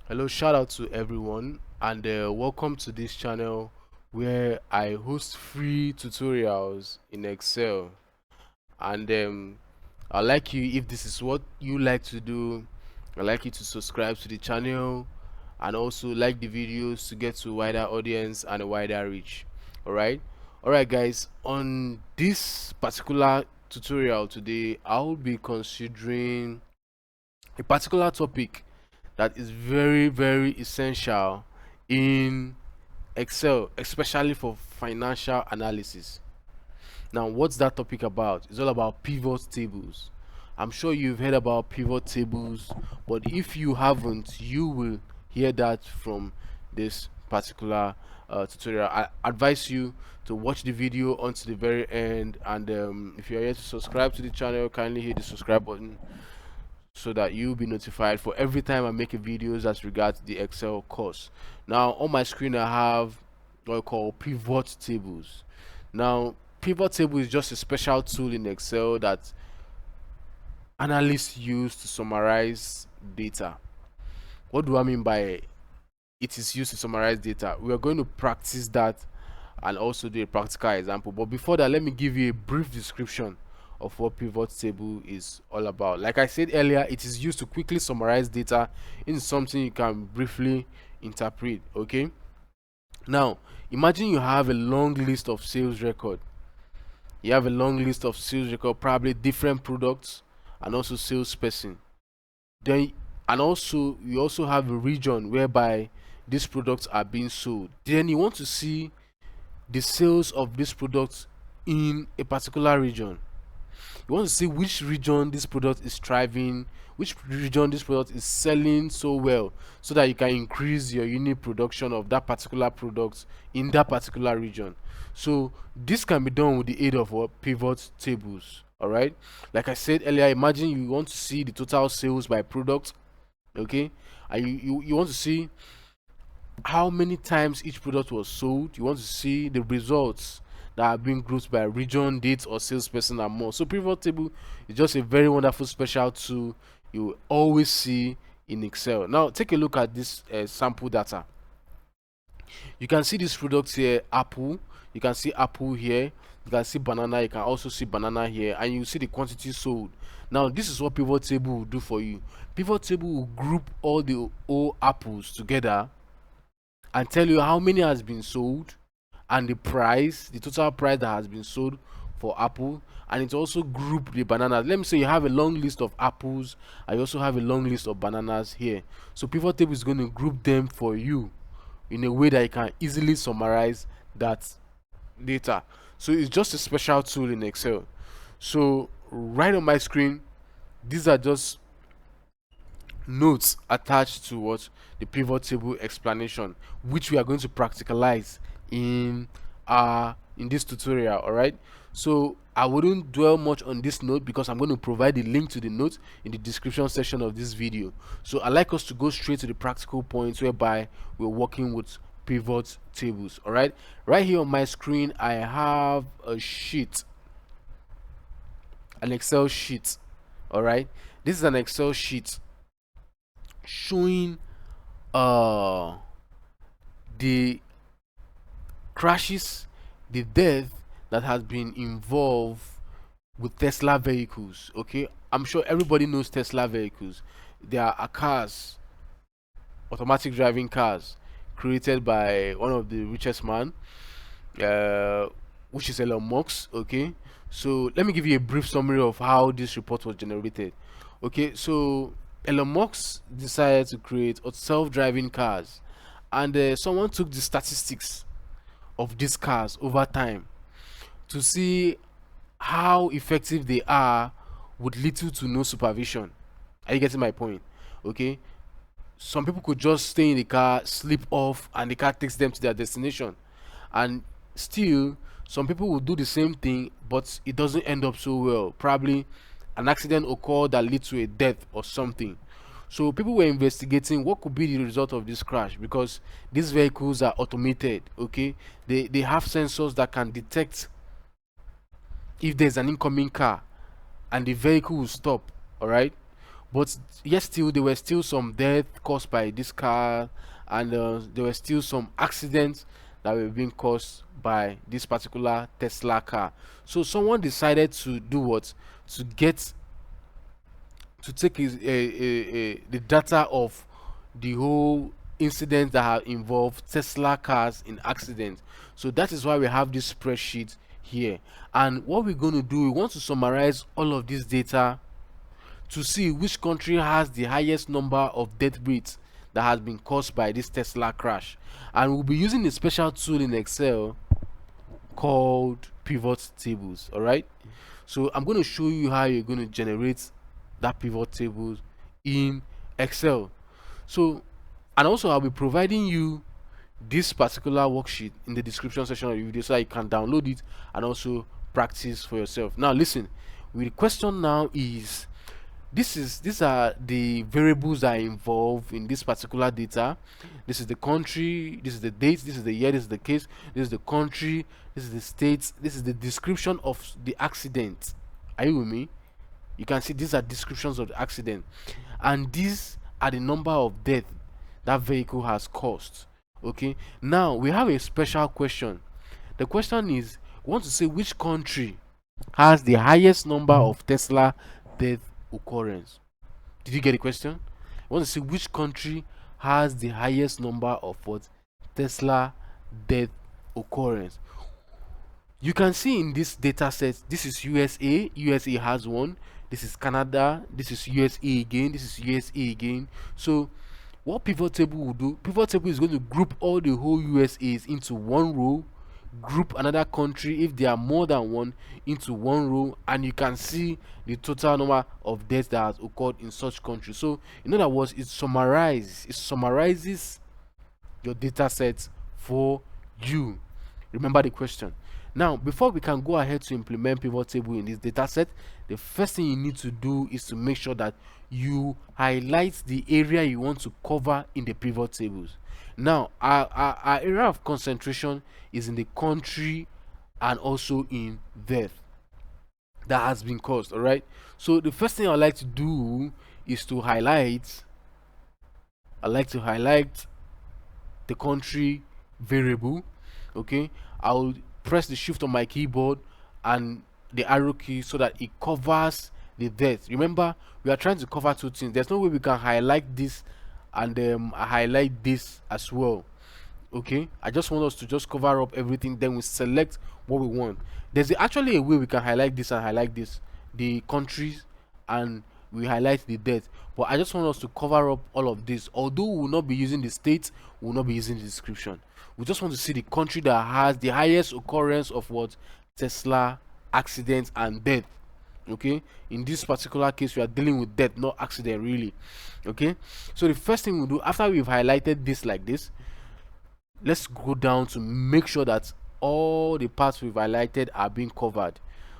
Hello, shout out to everyone, and welcome to this channel where I host free tutorials in Excel. And I'd like you, if this is what you like to do, I'd like you to subscribe to the channel and also like the videos to get to a wider audience and a wider reach. Alright, guys, on this particular tutorial today, I'll be considering a particular topic that is very essential in Excel, especially for financial analysis. Now, what's that topic about? It's all about pivot tables. I'm sure you've heard about pivot tables, but if you haven't, you will hear that from this particular tutorial. I advise you to watch the video until the very end, and if you're here to subscribe to the channel, kindly hit the subscribe button so that you'll be notified for every time I make a videos as regards the Excel course. Now on my screen I have what I call pivot tables. Now pivot table is just a special tool in Excel that analysts use to summarize data. What do I mean by it is used to summarize data? We are going to practice that and also do a practical example, but before that, let me give you a brief description of what pivot table is all about. Like I said earlier, it is used to quickly summarize data in something you can briefly interpret. Okay, now imagine you have a long list of sales record. You have a long list of sales record, probably different products and also salesperson. Then and also you also have a region whereby these products are being sold. Then you want to see the sales of this product in a particular region. You want to see which region this product is thriving, which region this product is selling so well, so that you can increase your unit production of that particular product in that particular region. So this can be done with the aid of what pivot tables. All right, like I said earlier, imagine you want to see the total sales by product. Okay, and you want to see how many times each product was sold. You want to see the results that are being grouped by region, date, or salesperson and more. So pivot table is just a very wonderful special tool you always see in Excel. Now take a look at this sample data. You can see these products here: apple. You can see apple here. You can see banana. You can also see banana here, and you see the quantity sold. Now this is what pivot table will do for you. Pivot table will group all the all apples together and tell you how many has been sold and the price, the total price that has been sold for apple. And it also group the bananas. Let me say you have a long list of apples, I also have a long list of bananas here. So pivot table is going to group them for you in a way that you can easily summarize that data. So it's just a special tool in Excel. So right on my screen, these are just notes attached to what the pivot table explanation, which we are going to practicalize in this tutorial. All right, so I wouldn't dwell much on this note because I'm going to provide the link to the note in the description section of this video. So I like us to go straight to the practical points whereby we're working with pivot tables. All right, right here on my screen I have a sheet, an Excel sheet. All right, this is an Excel sheet showing the crashes, the death that has been involved with Tesla vehicles. Okay, I'm sure everybody knows Tesla vehicles. They are cars, automatic driving cars, created by one of the richest man, which is Elon Musk. Okay, so let me give you a brief summary of how this report was generated. Okay, so Elon Musk decided to create self-driving cars, and someone took the statistics of these cars over time to see how effective they are with little to no supervision. Are you getting my point? Okay, some people could just stay in the car, sleep off, and the car takes them to their destination. And still some people will do the same thing, but it doesn't end up so well. Probably an accident occurred that leads to a death or something. So people were investigating what could be the result of this crash, because these vehicles are automated. Okay, they have sensors that can detect if there's an incoming car and the vehicle will stop. All right, but yet still there were still some death caused by this car, and there were still some accidents that were being caused by this particular Tesla car. So someone decided to do what? To get to take the data of the whole incidents that have involved Tesla cars in accidents. So that is why we have this spreadsheet here. And what we're going to do, we want to summarize all of this data to see which country has the highest number of death rates that has been caused by this Tesla crash. And we'll be using a special tool in Excel called pivot tables. All right, so I'm going to show you how you're going to generate that pivot table in Excel. So, and also I'll be providing you this particular worksheet in the description section of the video so that you can download it and also practice for yourself. Now listen, the question now is, these are the variables that are involved in this particular data. This is the country, this is the date, this is the year, this is the case, this is the country, this is the state, this is the description of the accident. Are you with me? You can see these are descriptions of the accident, and these are the number of death that vehicle has caused. Okay, now we have a special question. The question is, we want to say which country has the highest number of Tesla death occurrence. Did you get the question? I want to see which country has the highest number of what? Tesla death occurrence. You can see in this data set, this is USA. USA has one. This is Canada. This is USA again. This is USA again. So what pivot table will do, pivot table is going to group all the whole USAs into one row, group another country if there are more than one into one row, and you can see the total number of deaths that has occurred in such country. So in other words, it summarizes your data set for you. Remember the question. Now before we can go ahead to implement pivot table in this data set, the first thing you need to do is to make sure that you highlight the area you want to cover in the pivot tables. Now our area of concentration is in the country and also in death that has been caused. All right, so the first thing I like to do is to highlight the country variable. Okay, I'll press the shift on my keyboard and the arrow key so that it covers the death. Remember, we are trying to cover two things. There's no way we can highlight this and highlight this as well. Okay, I just want us to just cover up everything, then we select what we want. There's actually a way we can highlight this and highlight this, the countries, and we highlight the death, but I just want us to cover up all of this. Although we will not be using the state, we will not be using the description. We just want to see the country that has the highest occurrence of what? Tesla accidents and death. Okay, in this particular case we are dealing with death, not accident really. Okay, so the first thing we'll do after we've highlighted this like this, let's go down to make sure that all the parts we've highlighted are being covered.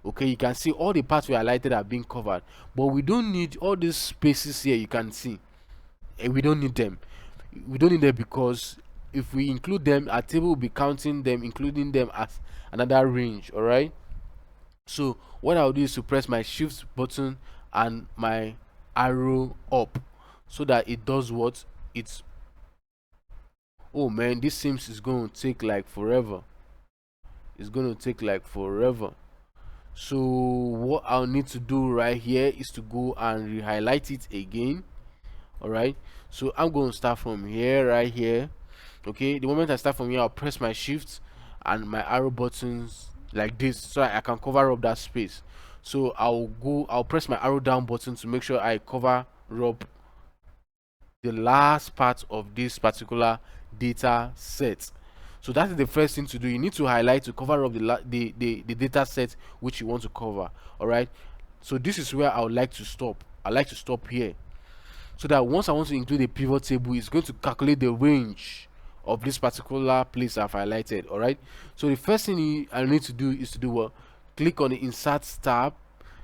Okay, you can see all the parts we highlighted are being covered, but we don't need all these spaces here. You can see we don't need them. Because if we include them, our table will be counting them, including them as another range. All right, so what I'll do is to press my shift button and my arrow up so that it does what? It's, oh man, this seems is going to take like forever. It's going to take like forever. So what I'll need to do right here is to go and re-highlight it again. All right, so I'm going to start from here, right here. Okay, the moment I start from here, I'll press my shift and my arrow buttons like this so I can cover up that space. So I'll press my arrow down button to make sure I cover up the last part of this particular data set. So that is the first thing to do. You need to highlight to cover up the data set which you want to cover. All right, so this is where I would like to stop. I like to stop here so that once I want to include a pivot table, it's going to calculate the range of this particular place I've highlighted. All right, so the first thing I need to do is to do what? Click on the insert tab.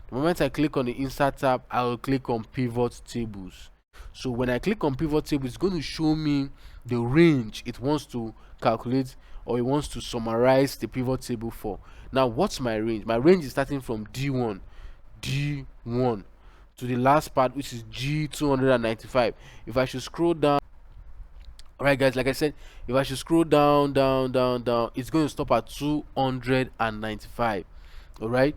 The moment I click on the insert tab, I will click on pivot tables. So when I click on pivot table, it's going to show me the range it wants to calculate, or it wants to summarize the pivot table for. Now what's my range? My range is starting from D1 to the last part, which is G295. If I should scroll down, all right guys, like I said, if I should scroll down, down, it's going to stop at 295. All right,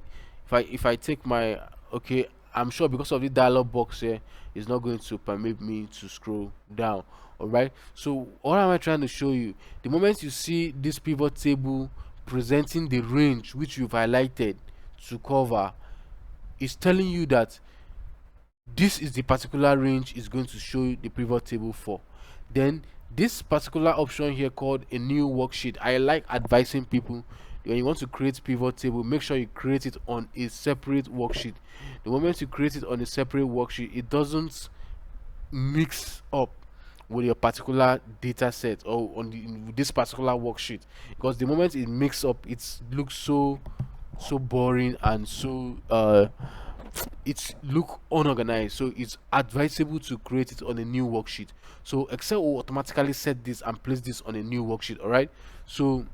if I take my, okay, I'm sure because of the dialog box here, it's not going to permit me to scroll down. All right, so what am I trying to show you? The moment you see this pivot table presenting the range which you've highlighted to cover, it's telling you that this is the particular range is going to show you the pivot table for. Then this particular option here called a new worksheet, I like advising people, when you want to create pivot table, make sure you create it on a separate worksheet. The moment you create it on a separate worksheet, it doesn't mix up with your particular data set or on this particular worksheet, because the moment it mix up, it looks so boring and so it look unorganized. So it's advisable to create it on a new worksheet. So Excel will automatically set this and place this on a new worksheet. All right, so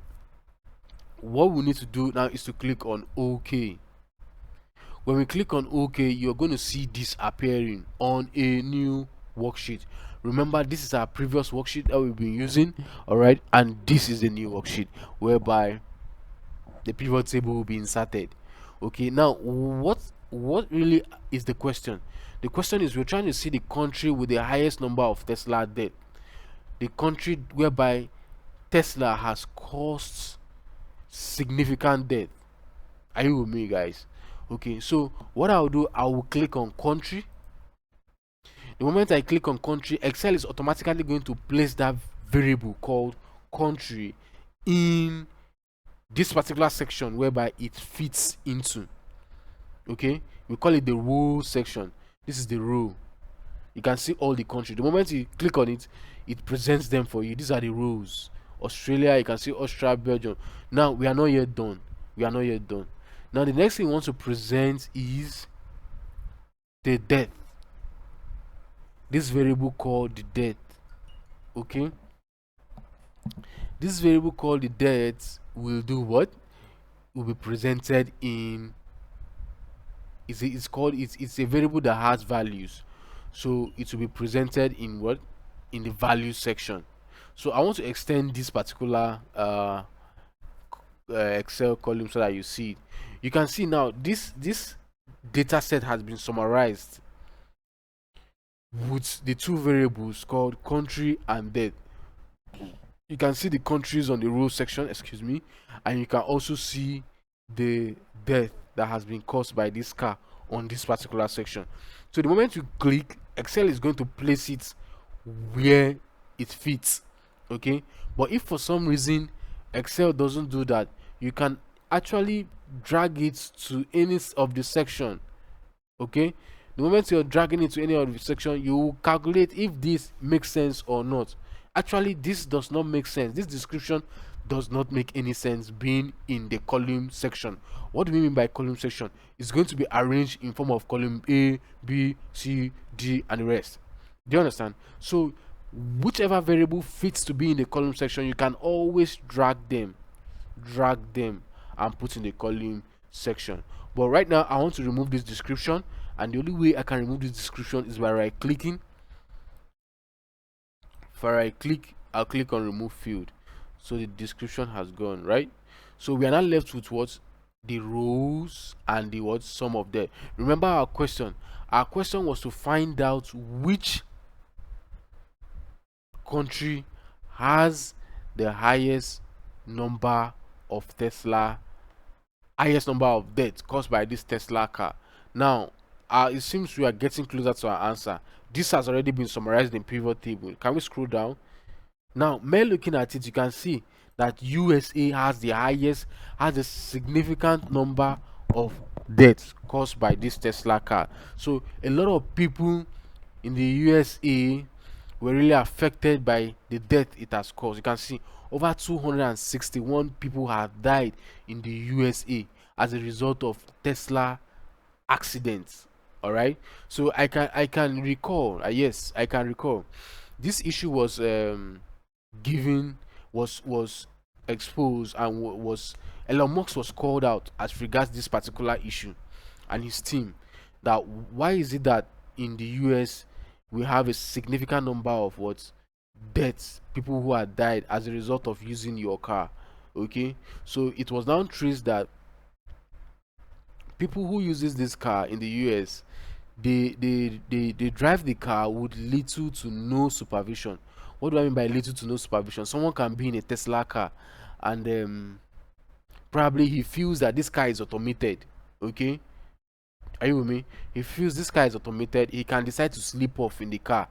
what we need to do now is to click on OK. When we click on OK, you're going to see this appearing on a new worksheet. Remember, this is our previous worksheet that we've been using, all right, and this is the new worksheet whereby the pivot table will be inserted. Okay, now what really is the question? The question is, we're trying to see the country with the highest number of Tesla debt, the country whereby Tesla has caused significant debt. Are you with me, guys? Okay, so what I'll do, I will click on country. The moment I click on country, Excel is automatically going to place that variable called country in this particular section whereby it fits into. Okay, we call it the row section. This is the row. You can see all the country. The moment you click on it, it presents them for you. These are the rows. Australia, you can see Australia, Belgium. Now we are not yet done. We are not yet done. Now the next thing we want to present is the debt. This variable called the debt. Okay, this variable called the debt will do what? Will be presented in, it's a variable that has values, so it will be presented in what? In the value section. So I want to extend this particular Excel column so that you see it. You can see now this data set has been summarized with the two variables called country and debt. You can see the countries on the row section, excuse me, and you can also see the debt that has been caused by this car on this particular section. So the moment you click, Excel is going to place it where it fits. Okay, but if for some reason Excel doesn't do that, you can actually drag it to any of the section. Okay, the moment you're dragging it to any of the section, you will calculate if this makes sense or not. Actually, this does not make sense. This description does not make any sense being in the column section. What do we mean by column section? It's going to be arranged in form of column A, B, C, D, and the rest. Do you understand? So whichever variable fits to be in the column section, you can always drag them and put in the column section. But right now I want to remove this description, and the only way I can remove this description is by right clicking. If I right click, I'll click on remove field, so the description has gone, right? So we are now left with what? The rows and the what? Sum of them. Remember our question was to find out which country has the highest number of highest number of deaths caused by this Tesla car. Now it seems we are getting closer to our answer. This has already been summarized in pivot table. Can we scroll down? Now, mere looking at it, you can see that USA has a significant number of deaths caused by this Tesla car. So a lot of people in the USA were really affected by the death it has caused. You can see over 261 people have died in the USA as a result of Tesla accidents. All right, so I can recall, yes, I can recall this issue was given, was exposed, and was Elon Musk was called out as regards this particular issue and his team. that why is it that in the US we have a significant number of what deaths, people who had died as a result of using your car. Okay, so it was now traced that people who uses this car in the US, they drive the car with little to no supervision. What do I mean by little to no supervision? Someone can be in a Tesla car and probably he feels that this car is automated. Okay, are you with me? He feels this car is automated, he can decide to sleep off in the car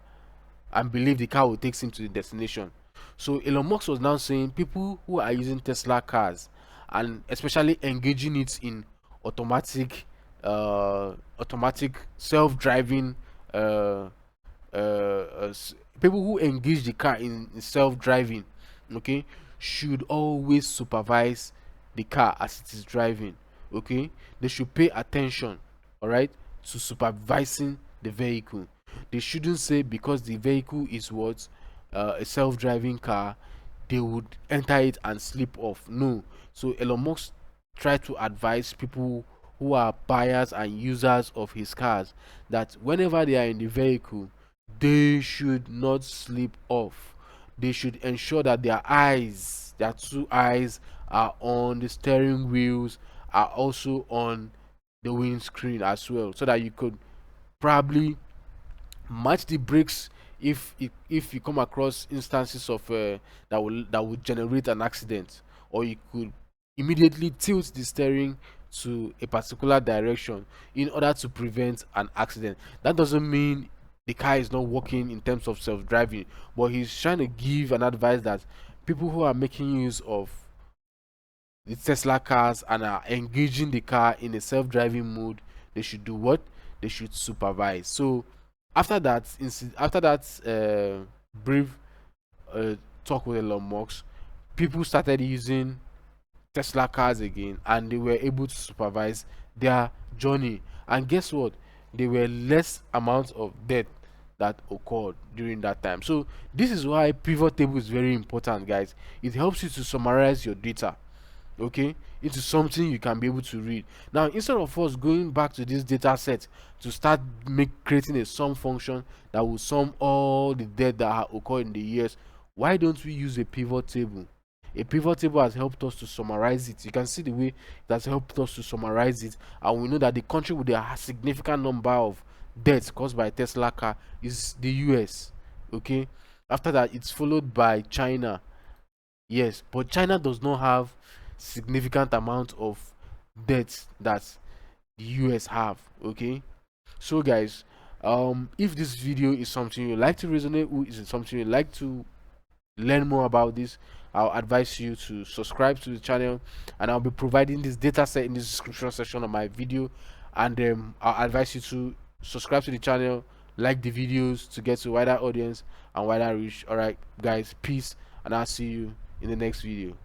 and believe the car will take him to the destination. So Elon Musk was now saying people who are using Tesla cars and especially engaging it in automatic automatic self-driving uh, people who engage the car in self-driving, okay, should always supervise the car as it is driving. Okay, they should pay attention, all right, to supervising the vehicle. They shouldn't say because the vehicle is what a self-driving car, they would enter it and slip off. No. So Elon Musk tried to advise people who are buyers and users of his cars that whenever they are in the vehicle, they should not slip off. They should ensure that their eyes, their two eyes, are on the steering wheels, are also on the windscreen as well, so that you could probably match the brakes if you come across instances of that will generate an accident, or you could immediately tilt the steering to a particular direction in order to prevent an accident. That doesn't mean the car is not working in terms of self-driving, but he's trying to give an advice that people who are making use of the Tesla cars and are engaging the car in a self-driving mode, they should do what? They should supervise. So after that, after that brief uh, talk with Elon Musk, people started using Tesla cars again, and they were able to supervise their journey. And guess what? There were less amounts of death that occurred during that time. So this is why pivot table is very important, guys. It helps you to summarize your data, okay, into something you can be able to read. Now instead of us going back to this data set to start creating a sum function that will sum all the debt that have occurred in the years, why don't we use a pivot table? A pivot table has helped us to summarize it. You can see the way it has helped us to summarize it, and we know that the country with a significant number of deaths caused by Tesla car is the US. Okay, after that it's followed by China. Yes, but China does not have significant amount of debt that the US have. Okay, so guys, if this video is something you like to resonate with, is it something you like to learn more about this, I'll advise you to subscribe to the channel, and I'll be providing this data set in the description section of my video. And I'll advise you to subscribe to the channel, like the videos to get to a wider audience and wider reach. All right guys, peace, and I'll see you in the next video.